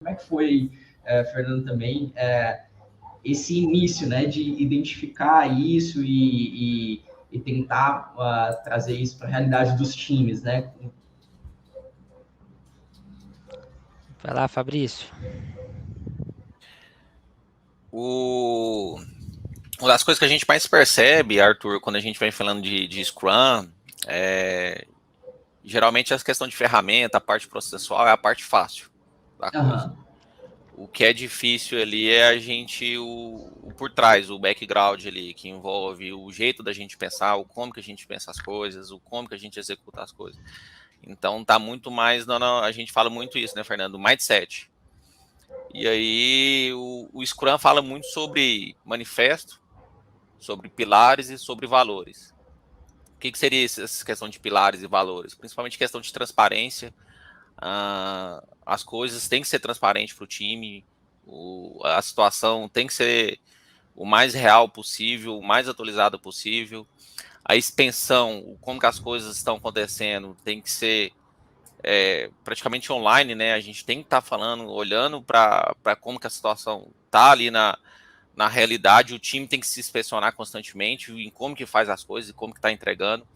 Como é que foi, Fernando, também, esse início, né, de identificar isso e tentar trazer isso para a realidade dos times, né? Vai lá, Fabrício. Uma das coisas que a gente mais percebe, Arthur, quando a gente vem falando de Scrum, geralmente essa questão de ferramenta, a parte processual é a parte fácil da coisa. O que é difícil ali é a gente, o por trás, o background ali, que envolve o jeito da gente pensar, o como que a gente pensa as coisas, o como que a gente executa as coisas. Então tá muito mais, a gente fala muito isso, né, Fernando? Mindset. E aí o Scrum fala muito sobre manifesto, sobre pilares e sobre valores. O que seria essa questão de pilares e valores? Principalmente questão de transparência. As coisas têm que ser transparentes para o time, a situação tem que ser o mais real possível, o mais atualizada possível. A expansão, como que as coisas estão acontecendo, tem que ser praticamente online, né? A gente tem que estar falando, olhando para como que a situação está ali na realidade. O time tem que se inspecionar constantemente em como que faz as coisas e como que está entregando.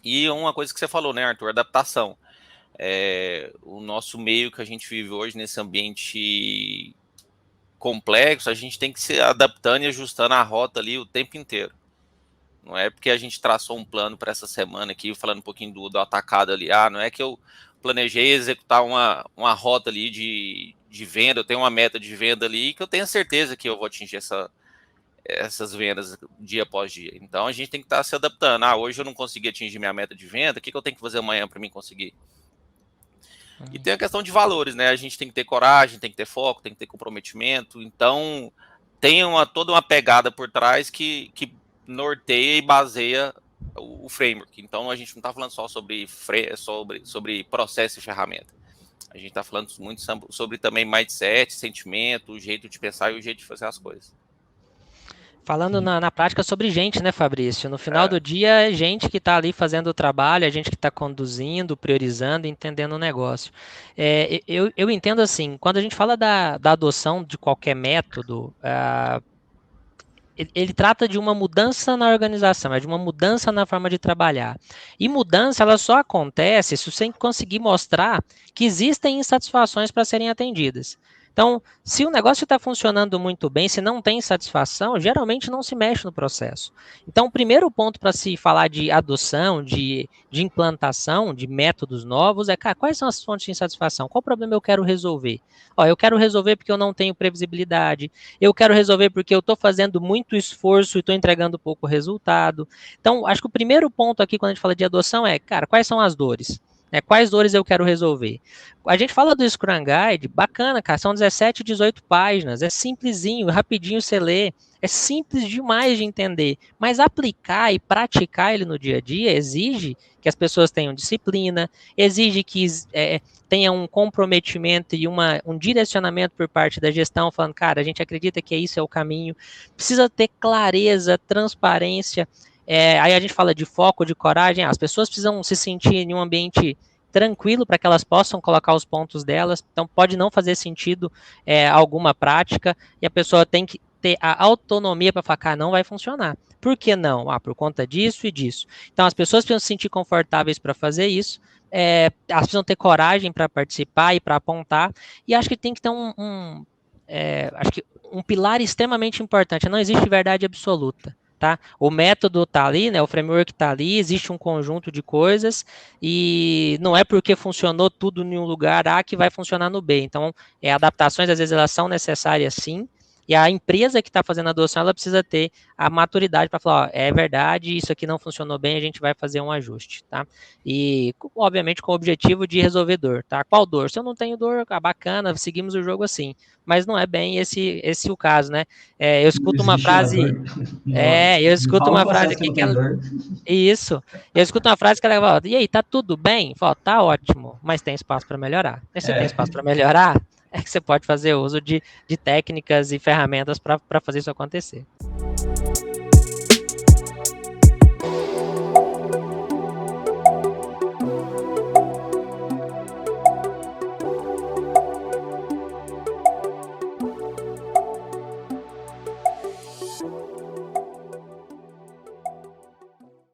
E uma coisa que você falou, né, Arthur, adaptação. O nosso meio que a gente vive hoje nesse ambiente complexo, a gente tem que se adaptando e ajustando a rota ali o tempo inteiro. Não é porque a gente traçou um plano para essa semana aqui, falando um pouquinho do atacado ali, não é que eu planejei executar uma rota ali de venda, eu tenho uma meta de venda ali que eu tenho certeza que eu vou atingir essas vendas dia após dia. Então a gente tem que estar se adaptando. Hoje eu não consegui atingir minha meta de venda, o que eu tenho que fazer amanhã para mim conseguir? E tem a questão de valores, né? A gente tem que ter coragem, tem que ter foco, tem que ter comprometimento. Então tem toda uma pegada por trás que norteia e baseia o framework. Então a gente não está falando só sobre processo e ferramenta. A gente está falando muito sobre também mindset, sentimento, o jeito de pensar e o jeito de fazer as coisas. Falando na prática sobre gente, né, Fabrício? No final do dia, é gente que está ali fazendo o trabalho, é gente que está conduzindo, priorizando, entendendo o negócio. Eu entendo assim, quando a gente fala da adoção de qualquer método, ele trata de uma mudança na organização, é de uma mudança na forma de trabalhar. E mudança, ela só acontece se você conseguir mostrar que existem insatisfações para serem atendidas. Então, se o negócio está funcionando muito bem, se não tem satisfação, geralmente não se mexe no processo. Então, o primeiro ponto para se falar de adoção, de implantação de métodos novos é, quais são as fontes de insatisfação? Qual problema eu quero resolver? Eu quero resolver porque eu não tenho previsibilidade, eu quero resolver porque eu estou fazendo muito esforço e estou entregando pouco resultado. Então, acho que o primeiro ponto aqui, quando a gente fala de adoção, é, quais são as dores? Quais dores eu quero resolver? A gente fala do Scrum Guide, bacana, cara, são 17, 18 páginas, é simplesinho, rapidinho você lê, é simples demais de entender, mas aplicar e praticar ele no dia a dia exige que as pessoas tenham disciplina, exige que tenha um comprometimento e um direcionamento por parte da gestão, falando, cara, a gente acredita que isso é o caminho, precisa ter clareza, transparência. Aí a gente fala de foco, de coragem, as pessoas precisam se sentir em um ambiente tranquilo para que elas possam colocar os pontos delas, então pode não fazer sentido alguma prática, e a pessoa tem que ter a autonomia para falar, não vai funcionar. Por que não? Por conta disso e disso. Então as pessoas precisam se sentir confortáveis para fazer isso, elas precisam ter coragem para participar e para apontar, e acho que tem que ter acho que um pilar extremamente importante, não existe verdade absoluta. Tá? O método está ali, né? O framework está ali, existe um conjunto de coisas e não é porque funcionou tudo em um lugar A que vai funcionar no B. Então, adaptações às vezes elas são necessárias sim, e a empresa que está fazendo a adoção, ela precisa ter a maturidade para falar, é verdade, isso aqui não funcionou bem, a gente vai fazer um ajuste, tá? E, obviamente, com o objetivo de resolver dor, tá? Qual dor? Se eu não tenho dor, bacana, seguimos o jogo assim. Mas não é bem esse o caso, né? Eu escuto uma frase... eu escuto uma frase aqui que ela... Isso. Eu escuto uma frase que ela fala, e aí, tá tudo bem? Fala, tá ótimo, mas tem espaço para melhorar. E se tem espaço para melhorar, é que você pode fazer uso de técnicas e ferramentas para fazer isso acontecer.